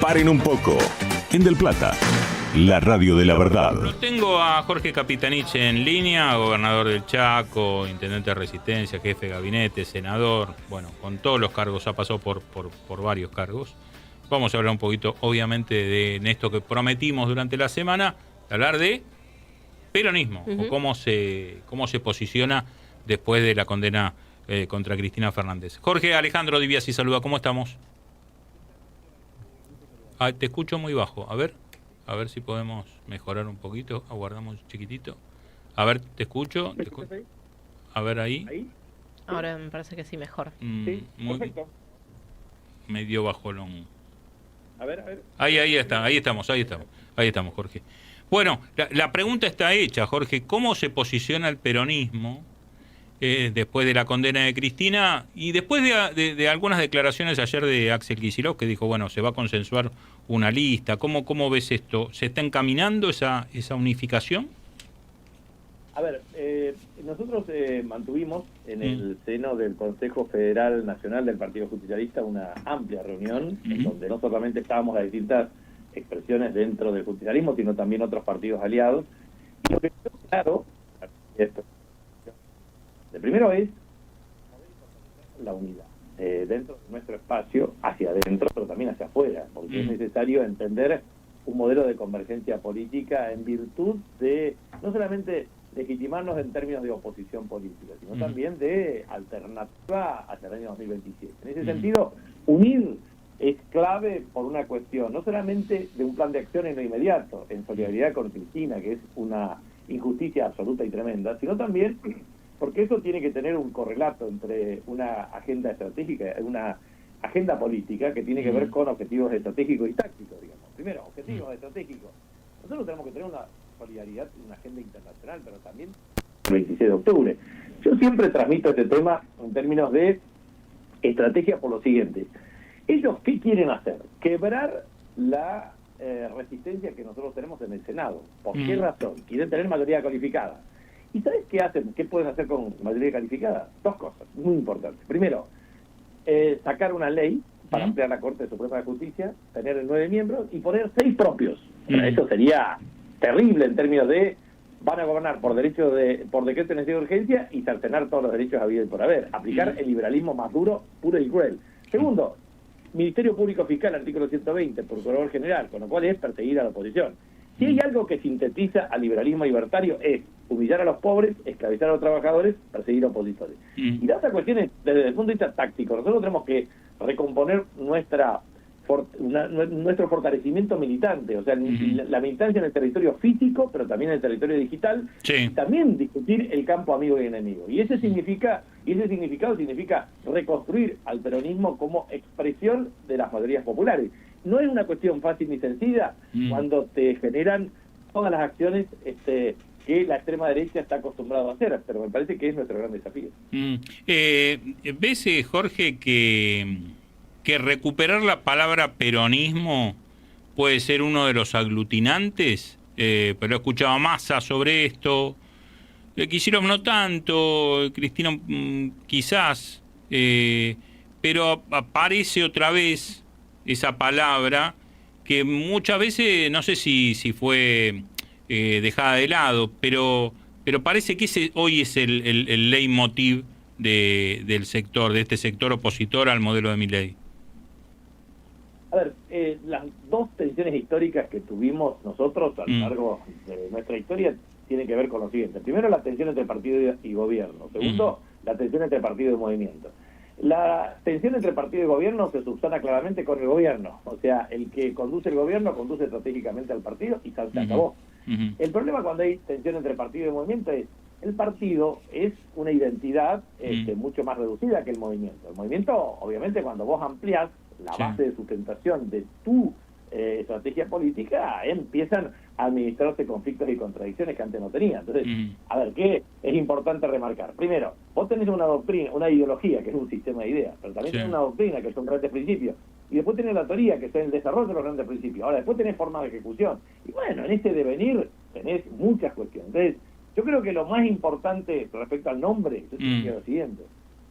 Paren un poco. En Del Plata, la radio de la verdad. Lo tengo a Jorge Capitanich en línea, gobernador del Chaco, intendente de Resistencia, jefe de gabinete, senador. Bueno, con todos los cargos, ha pasado por varios cargos. Vamos a hablar un poquito, obviamente, de esto que prometimos durante la semana, de hablar de peronismo, o cómo se posiciona después de la condena contra Cristina Fernández. Jorge Alejandro Diviasi saluda, ¿cómo estamos? Te escucho muy bajo, a ver si podemos mejorar un poquito, aguardamos un chiquitito. A ver, te escucho. A ver ahí. Ahora me parece que sí, mejor. Sí, perfecto. Medio bajolón. A ver. Ahí estamos, Jorge. Bueno, la pregunta está hecha, Jorge. ¿Cómo se posiciona el peronismo después de la condena de Cristina y después de algunas declaraciones ayer de Axel Kicillof, que dijo, bueno, se va a consensuar una lista? ¿Cómo ves esto? ¿Se está encaminando esa unificación? A ver, nosotros mantuvimos en el seno del Consejo Federal Nacional del Partido Justicialista una amplia reunión en donde no solamente estábamos las distintas expresiones dentro del justicialismo, sino también otros partidos aliados. Y lo que quedó claro, el primero es la unidad dentro de nuestro espacio, hacia adentro, pero también hacia afuera, porque es necesario entender un modelo de convergencia política en virtud de, no solamente legitimarnos en términos de oposición política, sino también de alternativa hacia el año 2027. En ese sentido, unir es clave por una cuestión, no solamente de un plan de acción en lo inmediato, en solidaridad con Cristina, que es una injusticia absoluta y tremenda, sino también porque eso tiene que tener un correlato entre una agenda estratégica, una agenda política que tiene que ver con objetivos estratégicos y tácticos, digamos. Primero, objetivos estratégicos. Nosotros tenemos que tener una solidaridad, una agenda internacional, pero también el 26 de octubre. Yo siempre transmito este tema en términos de estrategia por lo siguiente. ¿Ellos qué quieren hacer? Quebrar la resistencia que nosotros tenemos en el Senado. ¿Por qué razón? Quieren tener mayoría calificada. ¿Y sabes qué hacen? ¿Qué pueden hacer con mayoría calificada? Dos cosas muy importantes. Primero, sacar una ley para ampliar la Corte Suprema de Justicia, tener 9 miembros y poner 6 propios. Eso sería terrible en términos de van a gobernar por decreto de necesidad de urgencia y cercenar todos los derechos habidos y por haber. Aplicar el liberalismo más duro, puro y cruel. Segundo, Ministerio Público Fiscal, artículo 120, Procurador General, con lo cual es perseguir a la oposición. Si hay algo que sintetiza al liberalismo libertario es humillar a los pobres, esclavizar a los trabajadores, perseguir a opositores. Y la otra cuestión es, desde el punto de vista táctico, nosotros tenemos que recomponer nuestro fortalecimiento militante, o sea, la militancia en el territorio físico, pero también en el territorio digital, y también discutir el campo amigo y enemigo. Y ese significado significa reconstruir al peronismo como expresión de las mayorías populares. No es una cuestión fácil ni sencilla cuando te generan todas las acciones que la extrema derecha está acostumbrada a hacer, pero me parece que es nuestro gran desafío. ¿Ves, Jorge, que recuperar la palabra peronismo puede ser uno de los aglutinantes? Pero he escuchado a Massa sobre esto, Kicillof no tanto, Cristina quizás, pero aparece otra vez esa palabra que muchas veces, no sé si fue dejada de lado, pero parece que ese hoy es el leitmotiv del sector, de este sector opositor al modelo de Milei. A ver, las dos tensiones históricas que tuvimos nosotros a lo largo de nuestra historia tienen que ver con lo siguiente. Primero, la tensión entre partido y gobierno. Segundo, la tensión entre partido y movimiento. La tensión entre partido y gobierno se subsana claramente con el gobierno. O sea, el que conduce el gobierno conduce estratégicamente al partido y se acabó. El problema cuando hay tensión entre partido y movimiento es el partido es una identidad mucho más reducida que el movimiento. El movimiento, obviamente, cuando vos ampliás la base de sustentación de tu estrategia política, empiezan a administrarse conflictos y contradicciones que antes no tenían. Entonces, a ver, ¿qué es importante remarcar? Primero, vos tenés una doctrina, una ideología, que es un sistema de ideas, pero también tenés una doctrina, que son grandes principios, y después tenés la teoría, que es el desarrollo de los grandes principios. Ahora, después tenés forma de ejecución. Y bueno, en ese devenir tenés muchas cuestiones. Entonces, yo creo que lo más importante respecto al nombre es lo siguiente.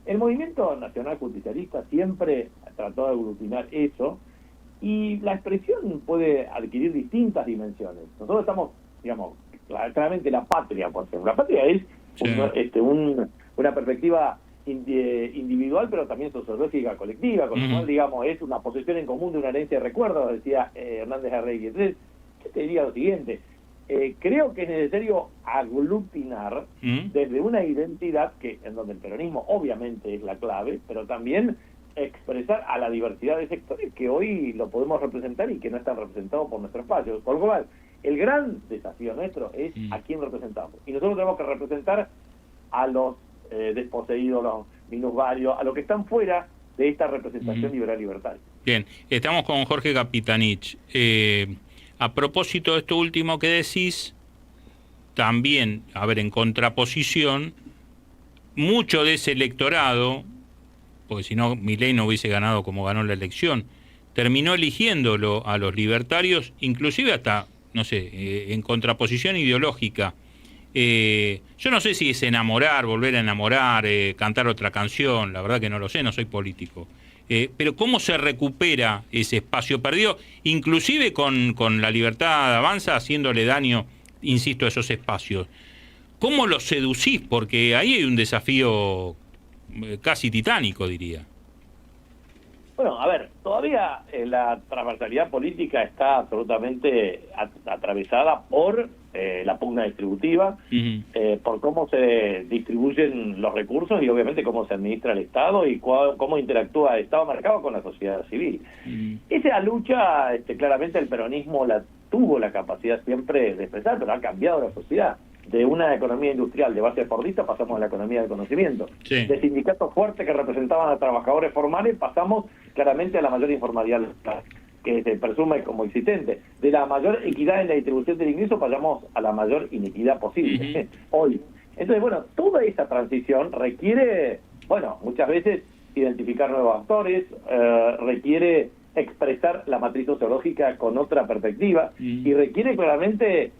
El Movimiento Nacional Justicialista siempre trató de aglutinar eso, Y la expresión puede adquirir distintas dimensiones. Nosotros estamos, digamos, claramente la patria, por ejemplo. La patria es una perspectiva individual, pero también sociológica colectiva, con lo cual, digamos, es una posesión en común de una herencia de recuerdos, decía Hernández Arregui. Entonces, yo te diría lo siguiente: creo que es necesario aglutinar desde una identidad en donde el peronismo obviamente es la clave, pero también expresar a la diversidad de sectores que hoy lo podemos representar y que no están representados por nuestro espacio. Por lo cual, el gran desafío nuestro es a quién representamos. Y nosotros tenemos que representar a los desposeídos, los minusválidos, a los que están fuera de esta representación liberal libertaria. Bien, estamos con Jorge Capitanich. A propósito de esto último que decís, también, a ver, en contraposición, mucho de ese electorado, porque si no, Milei no hubiese ganado como ganó la elección, terminó eligiéndolo a los libertarios, inclusive hasta, no sé, en contraposición ideológica. Yo no sé si es enamorar, volver a enamorar, cantar otra canción, la verdad que no lo sé, no soy político. Pero ¿cómo se recupera ese espacio perdido, inclusive con la Libertad Avanza haciéndole daño, insisto, a esos espacios? ¿Cómo los seducís? Porque ahí hay un desafío casi titánico, diría. Bueno, a ver, todavía la transversalidad política está absolutamente atravesada por la pugna distributiva, por cómo se distribuyen los recursos y obviamente cómo se administra el Estado y cómo interactúa el Estado marcado con la sociedad civil. Esa lucha, claramente el peronismo tuvo la capacidad siempre de expresar, pero ha cambiado la sociedad. De una economía industrial de base fordista pasamos a la economía del conocimiento. Sí. De sindicatos fuertes que representaban a trabajadores formales pasamos claramente a la mayor informalidad que se presume como existente. De la mayor equidad en la distribución del ingreso pasamos a la mayor inequidad posible hoy. Entonces, bueno, toda esa transición requiere, bueno, muchas veces identificar nuevos actores, requiere expresar la matriz sociológica con otra perspectiva y requiere claramente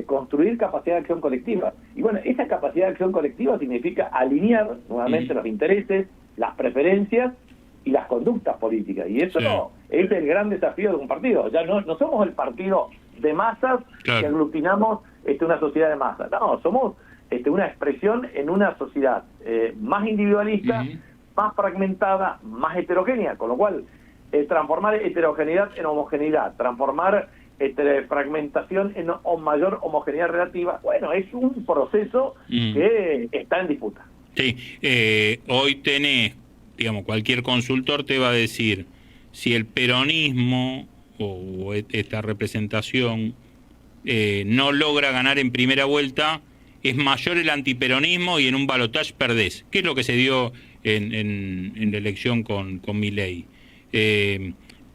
construir capacidad de acción colectiva. Y bueno, esa capacidad de acción colectiva significa alinear nuevamente los intereses, las preferencias y las conductas políticas. Y eso es el gran desafío de un partido. Ya no somos el partido de masas que aglutinamos una sociedad de masas. No, somos una expresión en una sociedad más individualista, más fragmentada, más heterogénea, con lo cual transformar heterogeneidad en homogeneidad, transformar fragmentación en mayor homogeneidad relativa, bueno, es un proceso que está en disputa. Sí, hoy tenés, digamos, cualquier consultor te va a decir si el peronismo o esta representación no logra ganar en primera vuelta, es mayor el antiperonismo y en un balotaje perdés. ¿Qué es lo que se dio en la elección con Milei?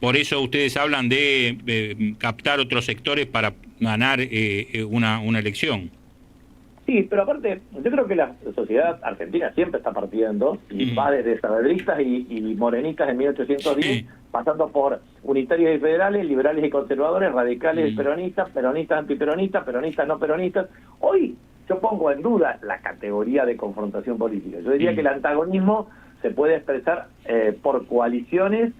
Por eso ustedes hablan de captar otros sectores para ganar una elección. Sí, pero aparte, yo creo que la sociedad argentina siempre está partiendo, y va desde saavedristas y morenistas de 1810, pasando por unitarios y federales, liberales y conservadores, radicales y peronistas, peronistas, antiperonistas, peronistas, no peronistas. Hoy yo pongo en duda la categoría de confrontación política. Yo diría que el antagonismo se puede expresar por coaliciones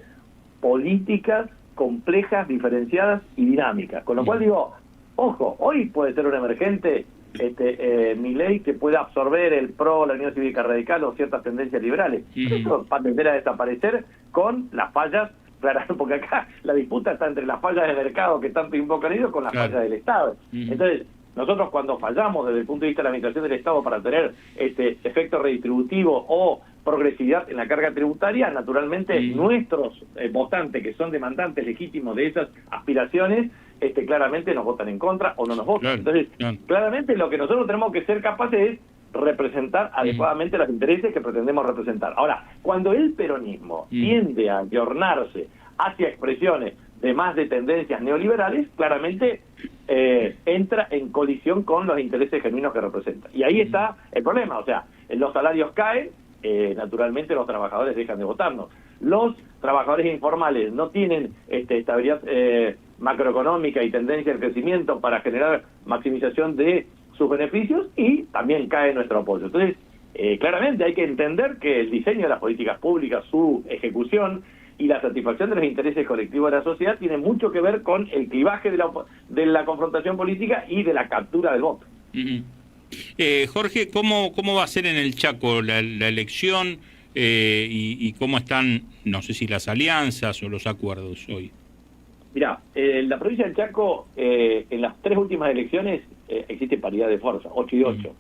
políticas complejas, diferenciadas y dinámicas. Con lo cual digo, ojo, hoy puede ser un emergente Milei que pueda absorber el PRO, la Unión Cívica Radical o ciertas tendencias liberales. Eso va a tender a desaparecer con las fallas, claro, porque acá la disputa está entre las fallas del mercado que tanto invocan ellos con las fallas del Estado. Entonces, nosotros cuando fallamos desde el punto de vista de la administración del Estado para tener efecto redistributivo o progresividad en la carga tributaria, naturalmente nuestros votantes, que son demandantes legítimos de esas aspiraciones, claramente nos votan en contra o no nos votan. Entonces, claramente lo que nosotros tenemos que ser capaces es representar adecuadamente los intereses que pretendemos representar. Ahora, cuando el peronismo tiende a ayornarse hacia expresiones de tendencias neoliberales, claramente entra en colisión con los intereses genuinos que representa. Y ahí está el problema, o sea, los salarios caen, naturalmente los trabajadores dejan de votarnos. Los trabajadores informales no tienen estabilidad macroeconómica y tendencia al crecimiento para generar maximización de sus beneficios y también cae nuestro apoyo. Entonces, claramente hay que entender que el diseño de las políticas públicas, su ejecución, y la satisfacción de los intereses colectivos de la sociedad tiene mucho que ver con el clivaje de la confrontación política y de la captura del voto. Jorge, ¿cómo va a ser en el Chaco la elección y cómo están, no sé si las alianzas o los acuerdos hoy? Mirá, en la provincia del Chaco, en las 3 últimas elecciones existe paridad de fuerza, 8 y 8,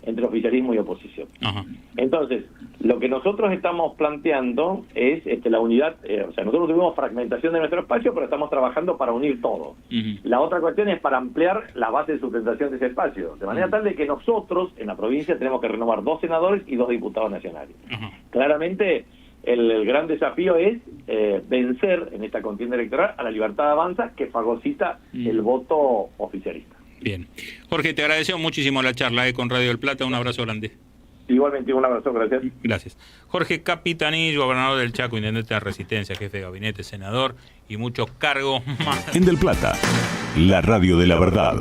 entre oficialismo y oposición. Ajá. Entonces, lo que nosotros estamos planteando es la unidad, o sea, nosotros tuvimos fragmentación de nuestro espacio, pero estamos trabajando para unir todo. La otra cuestión es para ampliar la base de sustentación de ese espacio, de manera tal de que nosotros, en la provincia, tenemos que renovar 2 senadores y 2 diputados nacionales. Ajá. Claramente, el gran desafío es vencer en esta contienda electoral a la Libertad Avanza, que fagocita el voto oficialista. Bien. Jorge, te agradecemos muchísimo la charla con Radio del Plata. Un abrazo grande. Igualmente, un abrazo, gracias. Gracias. Jorge Capitanich, gobernador del Chaco, intendente de Resistencia, jefe de gabinete, senador y muchos cargos más. En Del Plata, la radio de la verdad.